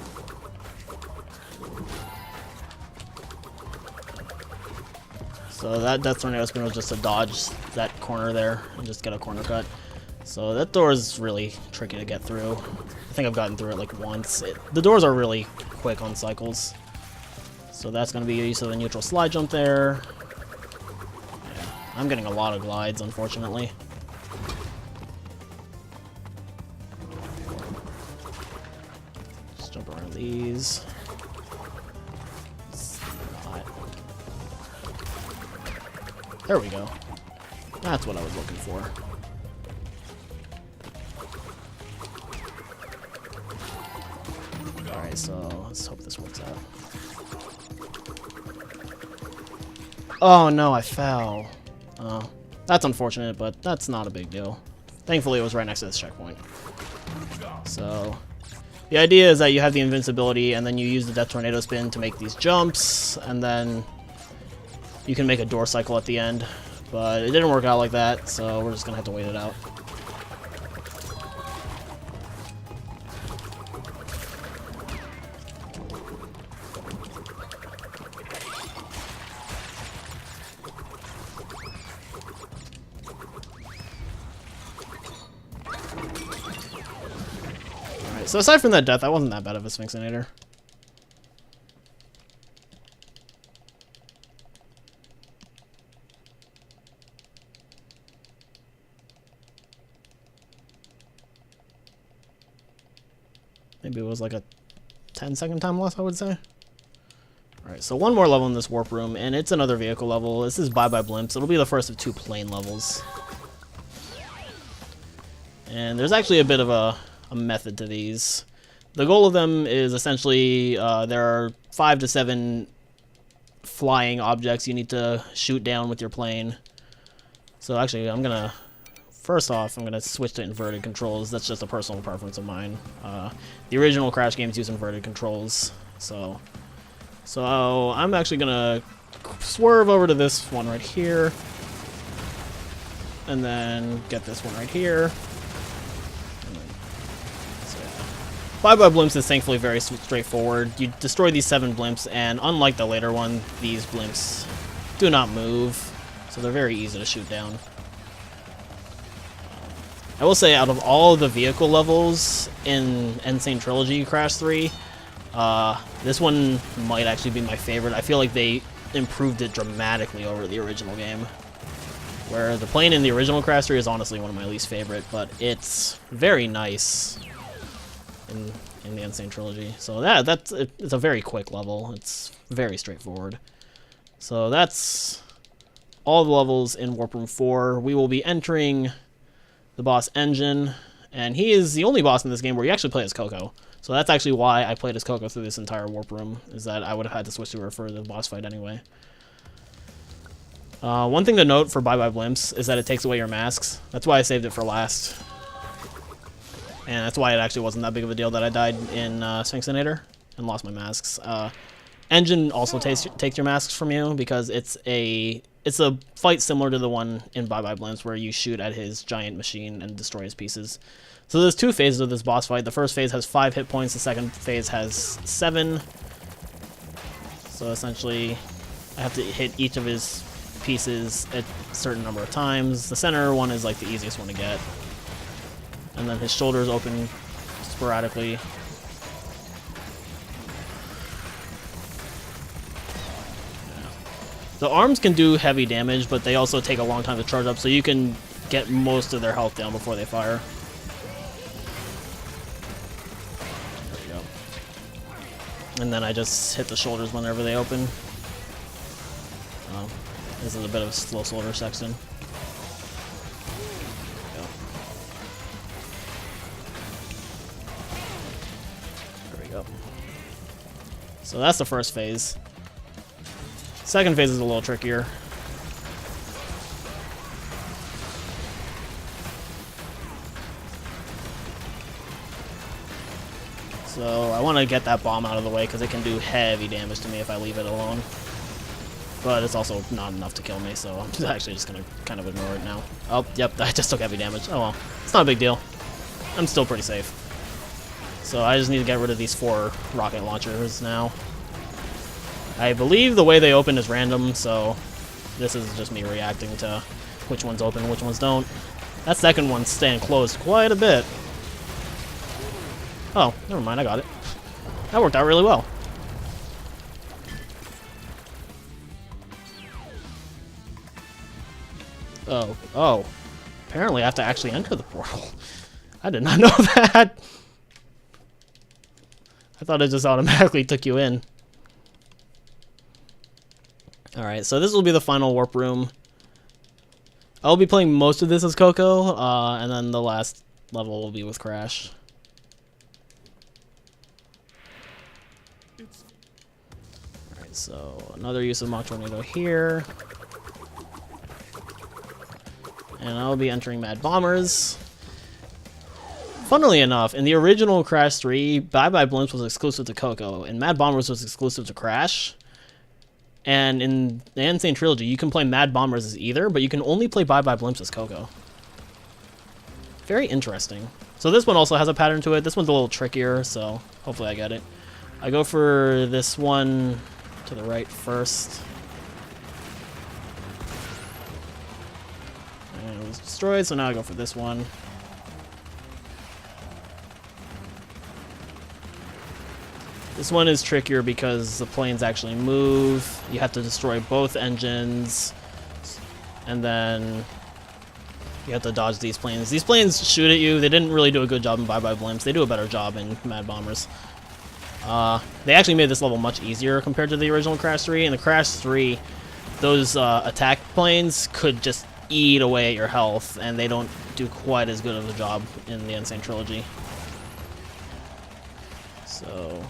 So that Death Tornado Spin was just to dodge that corner there and just get a corner cut. So that door is really tricky to get through. I think I've gotten through it like once. The doors are really quick on cycles. So that's going to be use of the neutral slide jump there. Yeah, I'm getting a lot of glides, unfortunately. Just jump around these. There we go. That's what I was looking for. Alright, so let's hope this works out. Oh no, I fell. Oh, that's unfortunate, but that's not a big deal. Thankfully, it was right next to this checkpoint. So, the idea is that you have the invincibility, and then you use the Death Tornado Spin to make these jumps, and then you can make a door cycle at the end, but it didn't work out like that, so we're just gonna have to wait it out. Alright, so aside from that death, that wasn't that bad of a Sphinxinator. Maybe it was like a 10-second time loss, I would say. Alright, so one more level in this warp room, and it's another vehicle level. This is Bye Bye Blimps. It'll be the first of 2 plane levels. And there's actually a bit of a method to these. The goal of them is essentially there are 5 to 7 flying objects you need to shoot down with your plane. So actually, first off, I'm going to switch to inverted controls. That's just a personal preference of mine. The original Crash games use inverted controls. So I'm actually going to swerve over to this one right here. And then get this one right here. So yeah. Bye Bye Blimps is thankfully very straightforward. You destroy these 7 blimps, and unlike the later one, these blimps do not move. So they're very easy to shoot down. I will say, out of all of the vehicle levels in Sane Trilogy Crash 3, this one might actually be my favorite. I feel like they improved it dramatically over the original game. Where the plane in the original Crash 3 is honestly one of my least favorite, but it's very nice in the Insane Trilogy. So it's a very quick level. It's very straightforward. So that's all the levels in Warp Room 4. We will be entering the boss Engine, and he is the only boss in this game where you actually play as Coco. So that's actually why I played as Coco through this entire warp room, is that I would have had to switch to her for the boss fight anyway. One thing to note for Bye Bye Blimps is that it takes away your masks. That's why I saved it for last. And that's why it actually wasn't that big of a deal that I died in Sphinxinator and lost my masks. Engine also takes your masks from you because it's a fight similar to the one in Bye Bye Blimps where you shoot at his giant machine and destroy his pieces. So there's 2 phases of this boss fight. The first phase has 5 hit points, the second phase has 7. So essentially, I have to hit each of his pieces a certain number of times. The center one is like the easiest one to get. And then his shoulders open sporadically. The arms can do heavy damage, but they also take a long time to charge up, so you can get most of their health down before they fire. There we go. And then I just hit the shoulders whenever they open. This is a bit of a slow shoulder section. There we go. So that's the first phase. Second phase is a little trickier. So I want to get that bomb out of the way because it can do heavy damage to me if I leave it alone. But it's also not enough to kill me, so I'm actually just going to kind of ignore it now. Oh, yep, I just took heavy damage. Oh well, it's not a big deal. I'm still pretty safe. So I just need to get rid of these 4 rocket launchers now. I believe the way they open is random, so this is just me reacting to which ones open and which ones don't. That second one's staying closed quite a bit. Oh, never mind, I got it. That worked out really well. Oh. Apparently I have to actually enter the portal. I did not know that. I thought it just automatically took you in. Alright, so this will be the final warp room. I'll be playing most of this as Coco, and then the last level will be with Crash. Alright, so another use of Mach Tornado here. And I'll be entering Mad Bombers. Funnily enough, in the original Crash 3, Bye Bye Blimps was exclusive to Coco, and Mad Bombers was exclusive to Crash. And in the Sane Trilogy, you can play Mad Bombers as either, but you can only play Bye Bye Blimps as Coco. Very interesting. So this one also has a pattern to it. This one's a little trickier, so hopefully I get it. I go for this one to the right first. And it was destroyed, so now I go for this one. This one is trickier because the planes actually move. You have to destroy both engines, and then you have to dodge these planes. These planes shoot at you. They didn't really do a good job in Bye Bye Blimps. They do a better job in Mad Bombers. They actually made this level much easier compared to the original Crash 3. In the Crash 3, those attack planes could just eat away at your health, and they don't do quite as good of a job in the Insane Trilogy. So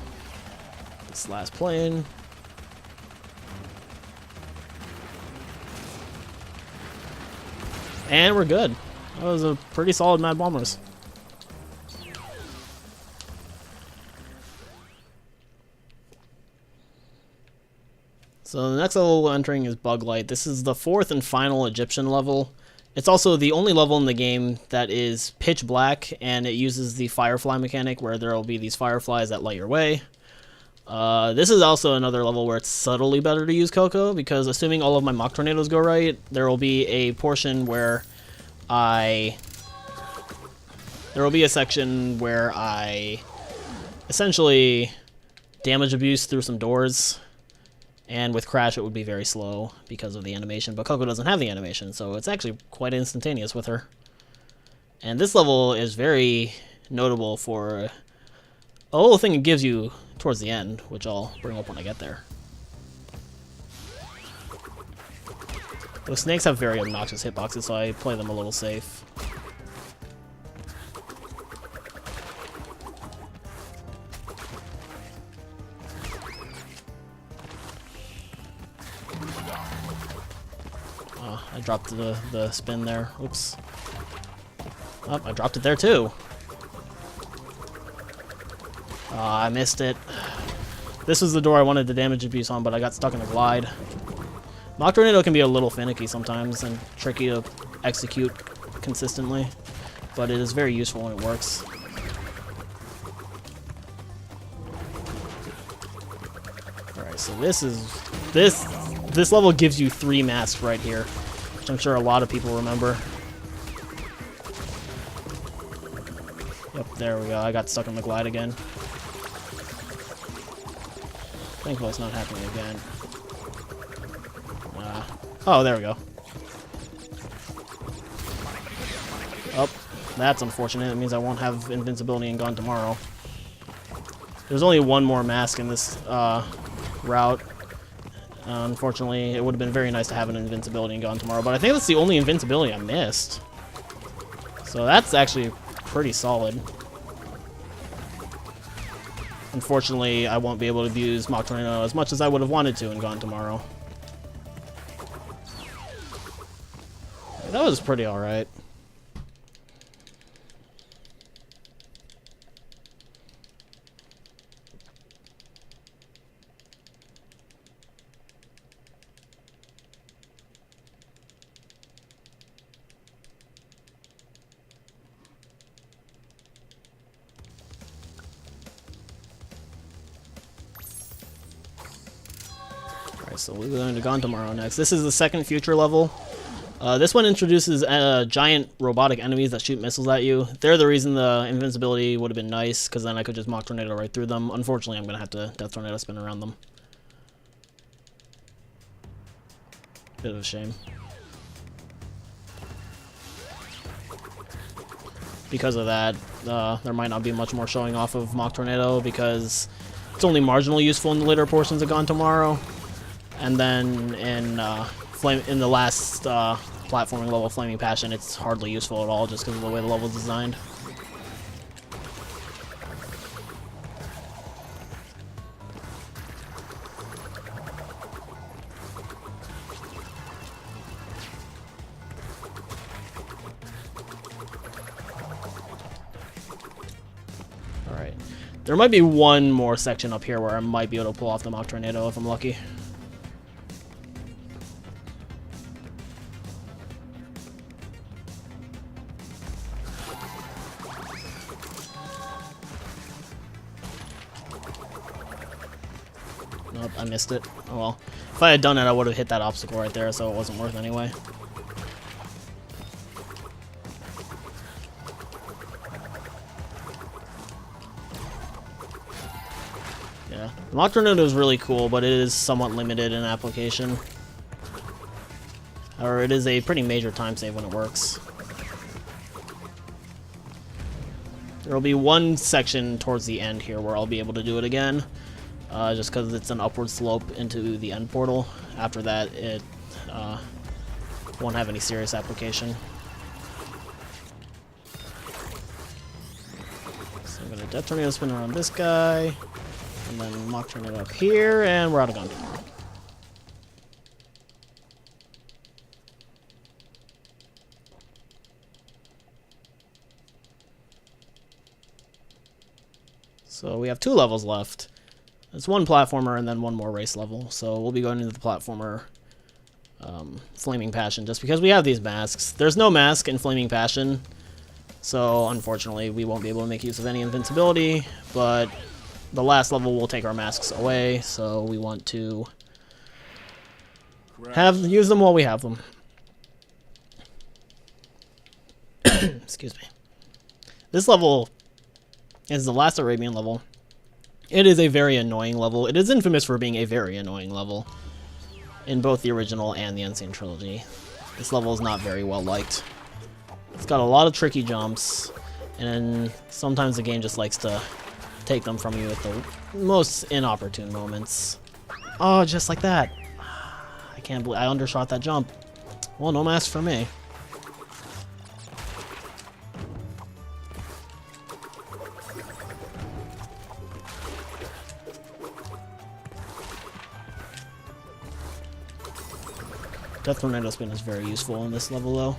this last plane. And we're good. That was a pretty solid Mad Bombers. So the next level we're entering is Bug Light. This is the 4th and final Egyptian level. It's also the only level in the game that is pitch black, and it uses the firefly mechanic where there will be these fireflies that light your way. This is also another level where it's subtly better to use Coco, because assuming all of my Mach Tornadoes go right, there will be a portion where there will be a section where I essentially damage abuse through some doors, and with Crash it would be very slow because of the animation, but Coco doesn't have the animation, so it's actually quite instantaneous with her. And this level is very notable for a little thing it gives you towards the end, which I'll bring up when I get there. Those snakes have very obnoxious hitboxes, so I play them a little safe. I dropped the spin there. Oops. Oh, I dropped it there too. I missed it. This was the door I wanted the damage abuse on, but I got stuck in the glide. Mach Tornado can be a little finicky sometimes and tricky to execute consistently, but it is very useful when it works. Alright, so this level gives you 3 masks right here, which I'm sure a lot of people remember. Yep, there we go. I got stuck in the glide again. Thankfully it's not happening again. Oh, there we go. Oh, that's unfortunate. It means I won't have invincibility and Gone tomorrow. There's only one more mask in this route. Unfortunately, it would have been very nice to have an invincibility and Gone tomorrow, but I think that's the only invincibility I missed. So that's actually pretty solid. Unfortunately, I won't be able to use Mach Tornado as much as I would have wanted to in Gone tomorrow. That was pretty alright. So we're going to Gone Tomorrow next. This is the second future level. This one introduces giant robotic enemies that shoot missiles at you. They're the reason the invincibility would have been nice, because then I could just Mach Tornado right through them. Unfortunately, I'm going to have to Death Tornado spin around them. Bit of a shame. Because of that, there might not be much more showing off of Mach Tornado, because it's only marginally useful in the later portions of Gone Tomorrow. And then in the last platforming level, Flaming Passion, it's hardly useful at all just because of the way the level's designed. Alright. There might be one more section up here where I might be able to pull off the Mach Tornado if I'm lucky. Nope, I missed it. Oh well. If I had done it, I would have hit that obstacle right there, so it wasn't worth anyway. Yeah, the Mach Tornado is really cool, but it is somewhat limited in application. Or it is a pretty major time save when it works. There will be one section towards the end here where I'll be able to do it again. Just because it's an upward slope into the end portal. After that, it won't have any serious application. So I'm going to Death Tornado spin around this guy, and then Mach Tornado up here, and we're out of Gone Tomorrow. So we have 2 levels left. It's one platformer and then one more race level. So we'll be going into the platformer Flaming Passion just because we have these masks. There's no mask in Flaming Passion, so unfortunately we won't be able to make use of any invincibility, but the last level will take our masks away, so we want to use them while we have them. Excuse me. This level is the last Arabian level. It is a very annoying level. It is infamous for being a very annoying level in both the original and the Sane Trilogy. This level is not very well liked. It's got a lot of tricky jumps, and sometimes the game just likes to take them from you at the most inopportune moments. Oh, just like that. I can't believe I undershot that jump. Well, no mask for me. Death Tornado spin is very useful in this level, though.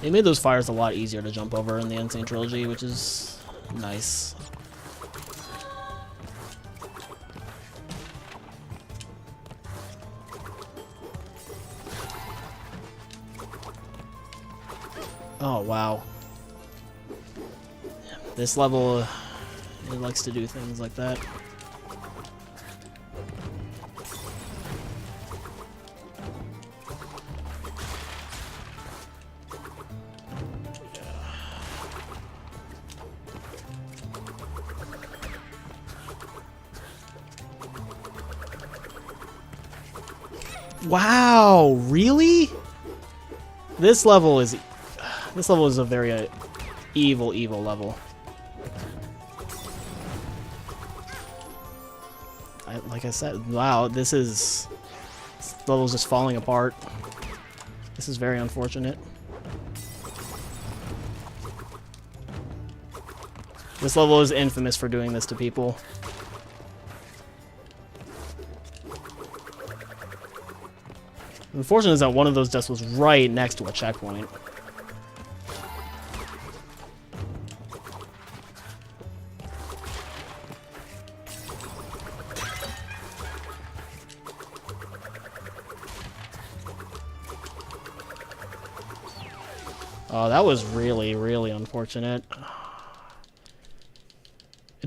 They made those fires a lot easier to jump over in the Sane Trilogy, which is nice. Oh, wow. This level, it likes to do things like that. Wow, really? This level is a very evil level. Like I said, wow, this level's just falling apart. This is very unfortunate. This level is infamous for doing this to people. Unfortunate is that one of those deaths was right next to a checkpoint. Oh, that was really, really unfortunate.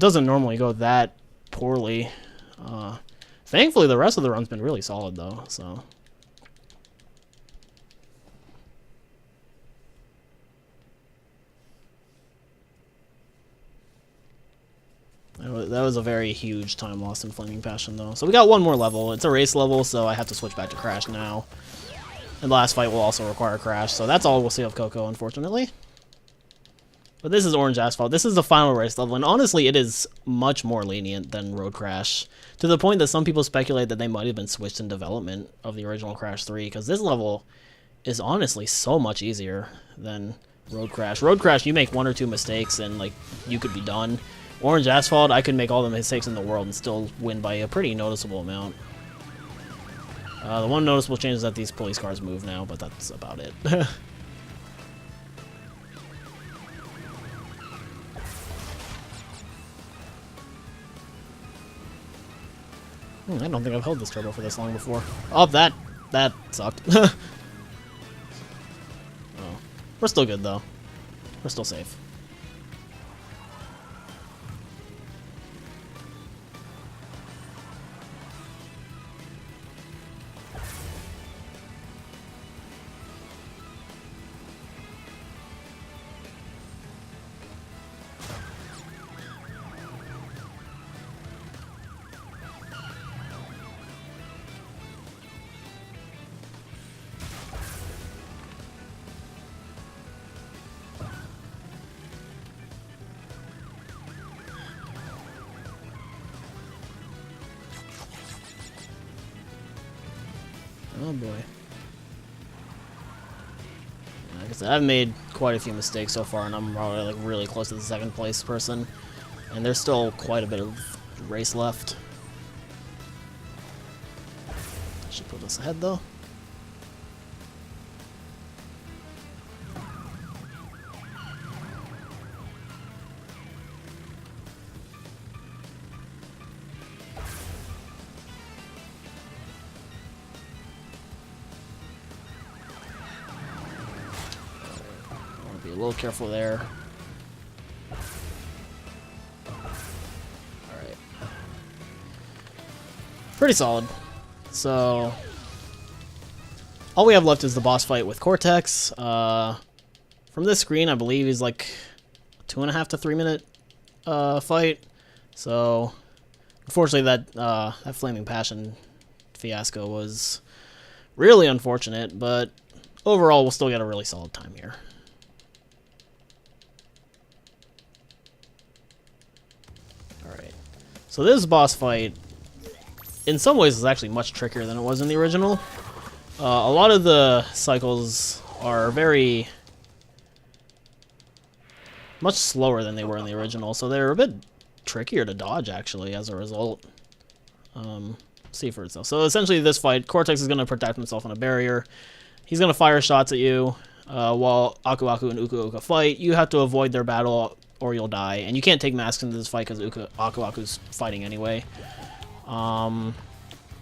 doesn't normally go that poorly. Thankfully, the rest of the run's been really solid, though, so... That was a very huge time lost in Flaming Passion, though. So we got one more level. It's a race level, so I have to switch back to Crash now. And the last fight will also require Crash, so that's all we'll see of Coco, unfortunately. But this is Orange Asphalt. This is the final race level, and honestly, it is much more lenient than Road Crash, to the point that some people speculate that they might have been switched in development of the original Crash 3, because this level is honestly so much easier than Road Crash. Road Crash, you make one or two mistakes, and like you could be done. Orange Asphalt, I could make all the mistakes in the world and still win by a pretty noticeable amount. The one noticeable change is that these police cars move now, but that's about it. I don't think I've held this turbo for this long before. Oh, that sucked. Oh. We're still good, though. We're still safe. Oh boy. Like I said, I've made quite a few mistakes so far, and I'm probably like really close to the second place person. And there's still quite a bit of race left. Should put this ahead though. Be a little careful there. Alright. Pretty solid. So, all we have left is the boss fight with Cortex. From this screen, I believe he's like a 2.5 to 3 minute fight. So, unfortunately, that Flaming Passion fiasco was really unfortunate, but overall, we'll still get a really solid time here. So this boss fight, in some ways, is actually much trickier than it was in the original. A lot of the cycles are much slower than they were in the original, so they're a bit trickier to dodge, actually, as a result. See for itself. So essentially, this fight, Cortex is going to protect himself on a barrier. He's going to fire shots at you while Aku Aku and Uka Uka fight. You have to avoid their battle, or you'll die. And you can't take masks into this fight because Aku Aku's fighting anyway. And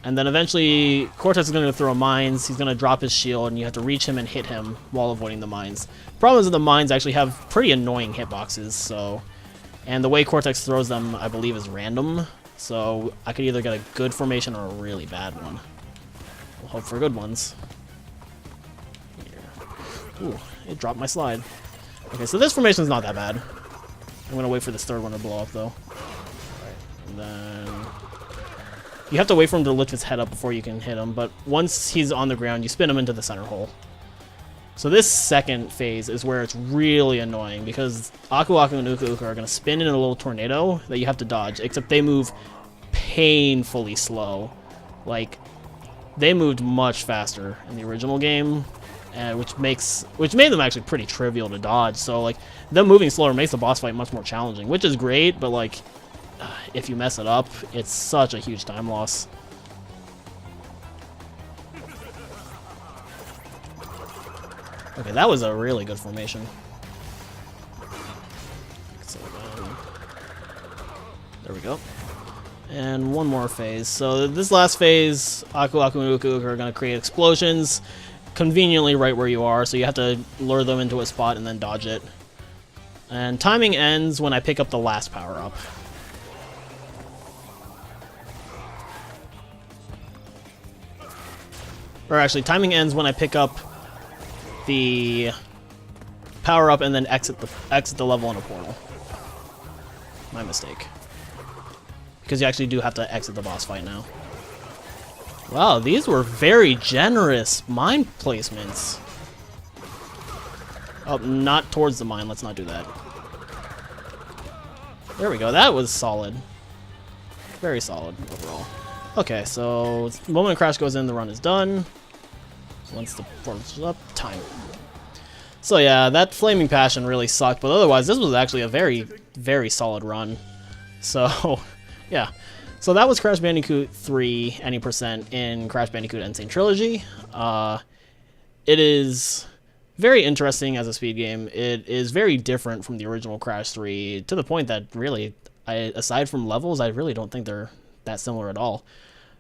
then eventually, Cortex is going to throw mines. He's going to drop his shield, and you have to reach him and hit him while avoiding the mines. Problem is that the mines actually have pretty annoying hitboxes, so... And the way Cortex throws them, I believe, is random. So I could either get a good formation or a really bad one. We'll hope for good ones. Here. Ooh, it dropped my slide. Okay, so this formation is not that bad. I'm gonna wait for this third one to blow up, though. Alright, and then... You have to wait for him to lift his head up before you can hit him, but once he's on the ground, you spin him into the center hole. So this second phase is where it's really annoying, because Aku Aku and Uka Uka are gonna spin in a little tornado that you have to dodge, except they move painfully slow. Like, they moved much faster in the original game, which made them actually pretty trivial to dodge. So like them moving slower makes the boss fight much more challenging, which is great, but like if you mess it up, it's such a huge time loss. Okay, that was a really good formation. So, there we go. And one more phase. So this last phase, Aku Aku and Uka Uka are going to create explosions conveniently right where you are, so you have to lure them into a spot and then dodge it. And timing ends when I pick up the last power-up. Or actually, timing ends when I pick up the power-up and then exit the level in a portal. My mistake. Because you actually do have to exit the boss fight now. Wow, these were very generous mine placements. Oh, not towards the mine. Let's not do that. There we go. That was solid. Very solid overall. Okay, so the moment Crash goes in, the run is done. Once the portal's up, time. So yeah, that Flaming Passion really sucked, but otherwise this was actually a very, very solid run. So, yeah. So that was Crash Bandicoot 3 any percent in Crash Bandicoot N Sane Trilogy. It is very interesting as a speed game. It is very different from the original Crash 3 to the point that really, aside from levels, I really don't think they're that similar at all.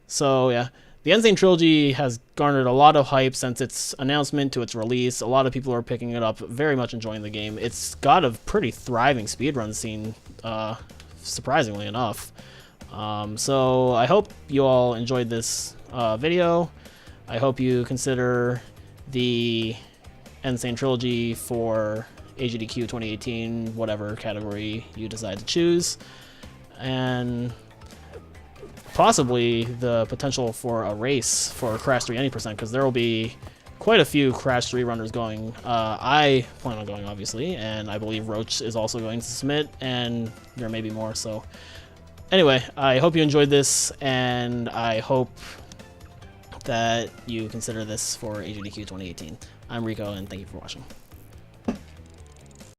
So yeah, the N Sane Trilogy has garnered a lot of hype since its announcement to its release. A lot of people are picking it up, very much enjoying the game. It's got a pretty thriving speedrun scene, surprisingly enough. So I hope you all enjoyed this video. I hope you consider the N Sane Trilogy for AGDQ 2018, whatever category you decide to choose, and possibly the potential for a race for Crash 3 any percent, because there will be quite a few Crash 3 runners going. I plan on going, obviously, and I believe Roach is also going to submit, and there may be more. So anyway, I hope you enjoyed this, and I hope that you consider this for AGDQ 2018. I'm Riko, and thank you for watching.